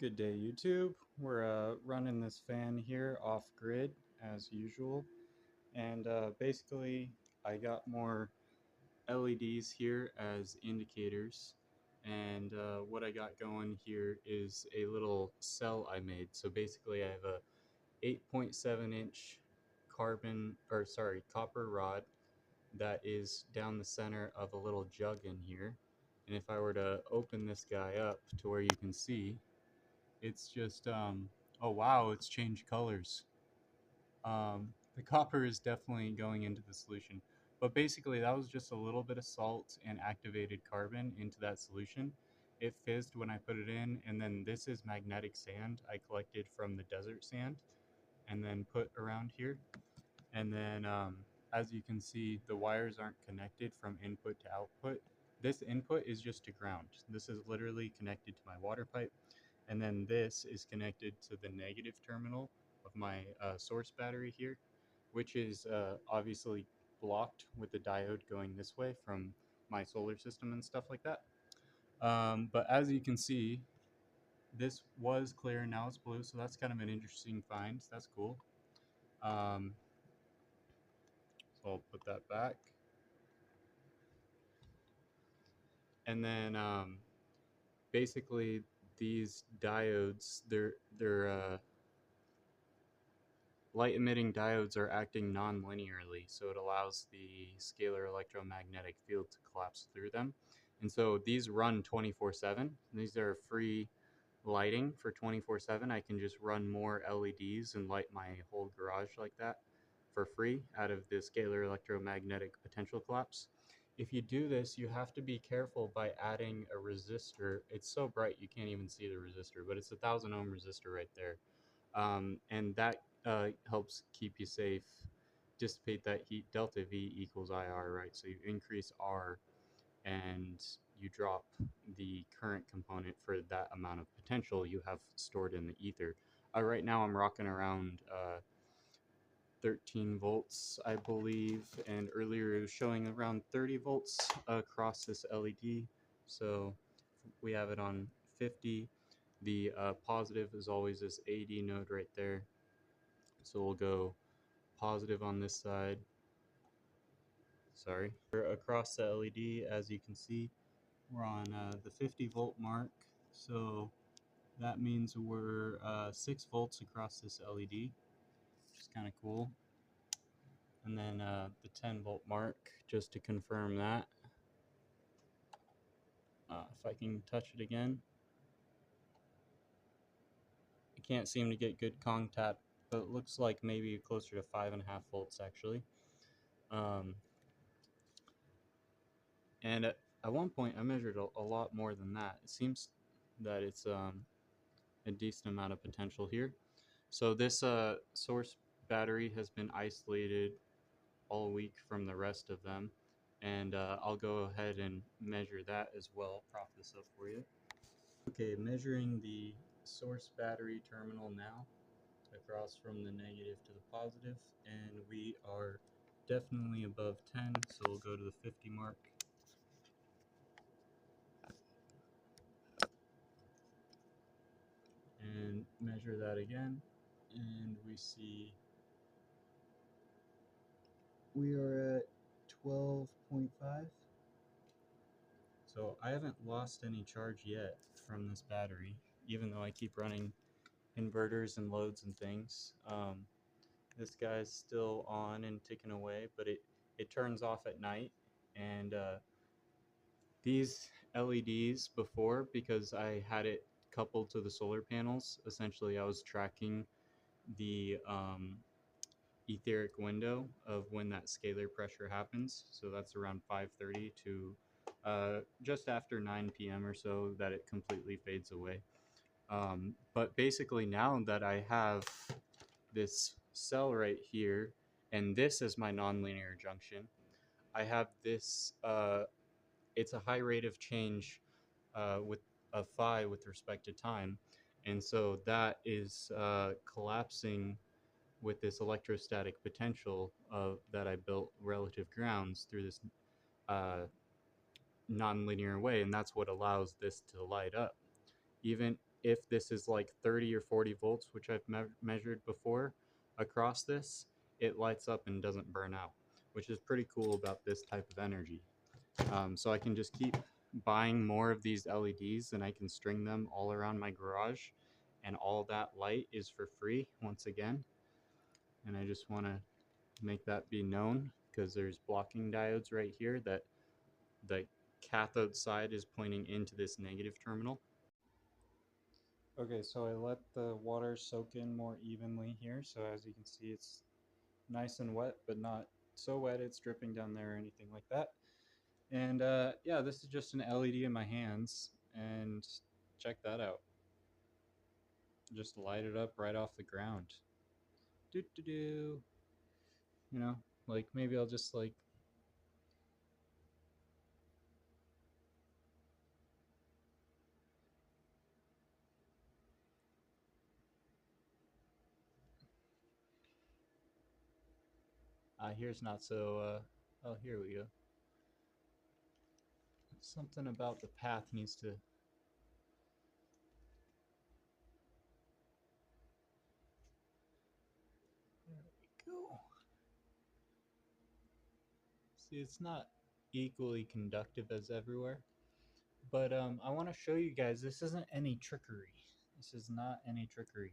Good day, YouTube. We're running this fan here off grid as usual, and basically I got more LEDs here as indicators, and what I got going here is a little cell I made. So basically I have a 8.7-inch copper rod that is down the center of a little jug in here, and if I were to open this guy up to where you can see, it's just oh wow, it's changed colors. The copper is definitely going into the solution, but basically that was just a little bit of salt and activated carbon into that solution. It fizzed when I put it in, and then this is magnetic sand I collected from the desert sand and then put around here. And then as you can see, the wires aren't connected from input to output. This input is just to ground. This is literally connected to my water pipe, and then this is connected to the negative terminal of my source battery here, which is obviously blocked with the diode going this way from my solar system and stuff like that. But as you can see, this was clear, now it's blue, so that's kind of an interesting find. That's cool. So I'll put that back. And then basically these diodes, they're light emitting diodes are acting non-linearly, so it allows the scalar electromagnetic field to collapse through them. And so these run 24/7. These are free lighting for 24/7. I can just run more LEDs and light my whole garage like that for free out of the scalar electromagnetic potential collapse. If you do this, you have to be careful by adding a resistor. It's so bright you can't even see the resistor, but it's a 1,000 ohm resistor right there. And that helps keep you safe, dissipate that heat. Delta V equals IR, right? So you increase R and you drop the current component for that amount of potential you have stored in the ether. Right now I'm rocking around 13 volts, I believe, and earlier it was showing around 30 volts across this LED. So we have it on 50. The positive is always this AD node right there. So we'll go positive on this side. Sorry. Across the LED, as you can see, we're on the 50 volt mark. So that means we're 6 volts across this LED, which is kind of cool. And then the 10 volt mark, just to confirm that. If I can touch it again. I can't seem to get good contact, but it looks like maybe closer to 5.5 volts actually. And at one point I measured a lot more than that. It seems that it's a decent amount of potential here. So this source battery has been isolated all week from the rest of them, and I'll go ahead and measure that as well. Prop this up for you. Okay, measuring the source battery terminal now across from the negative to the positive, and we are definitely above 10, so we'll go to the 50 mark. And measure that again, and we see we are at 12.5. So I haven't lost any charge yet from this battery, even though I keep running inverters and loads and things. This guy's still on and ticking away, but it turns off at night. And these LEDs before, because I had it coupled to the solar panels, essentially I was tracking the etheric window of when that scalar pressure happens. So that's around 5:30 to just after 9 p.m. or so that it completely fades away. But basically now that I have this cell right here, and this is my nonlinear junction, I have this, it's a high rate of change with a phi with respect to time. And so that is collapsing with this electrostatic potential that I built relative grounds through this non-linear way, and that's what allows this to light up. Even if this is like 30 or 40 volts, which I've measured before across this, it lights up and doesn't burn out, which is pretty cool about this type of energy. So I can just keep buying more of these LEDs and I can string them all around my garage, and all that light is for free once again. And I just want to make that be known because there's blocking diodes right here that the cathode side is pointing into this negative terminal. Okay, so I let the water soak in more evenly here. So as you can see, it's nice and wet, but not so wet it's dripping down there or anything like that. And yeah, this is just an LED in my hands, and check that out. Just light it up right off the ground. Do. You know, like maybe I'll just like here's not so oh, here we go. Something about the path needs to. There we go. See, it's not equally conductive as everywhere, but I want to show you guys this isn't any trickery. This is not any trickery.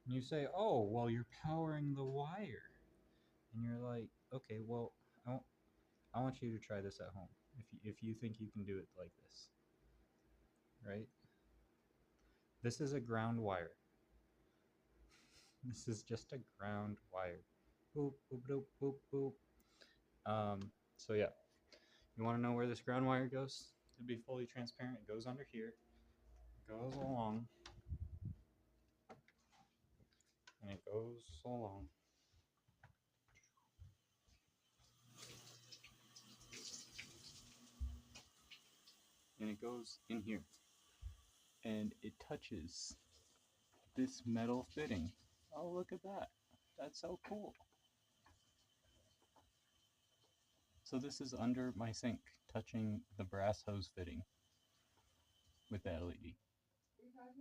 And you say, oh, well, you're powering the wire. And you're like, okay, well, I want you to try this at home if you think you can do it like this, right? This is a ground wire. This is just a ground wire. Boop, boop, boop, boop, boop. So yeah, you want to know where this ground wire goes? To be fully transparent, it goes under here, goes along, and it goes along. And it goes in here. And it touches this metal fitting. Oh, look at that. That's so cool. So this is under my sink, touching the brass hose fitting with the LED.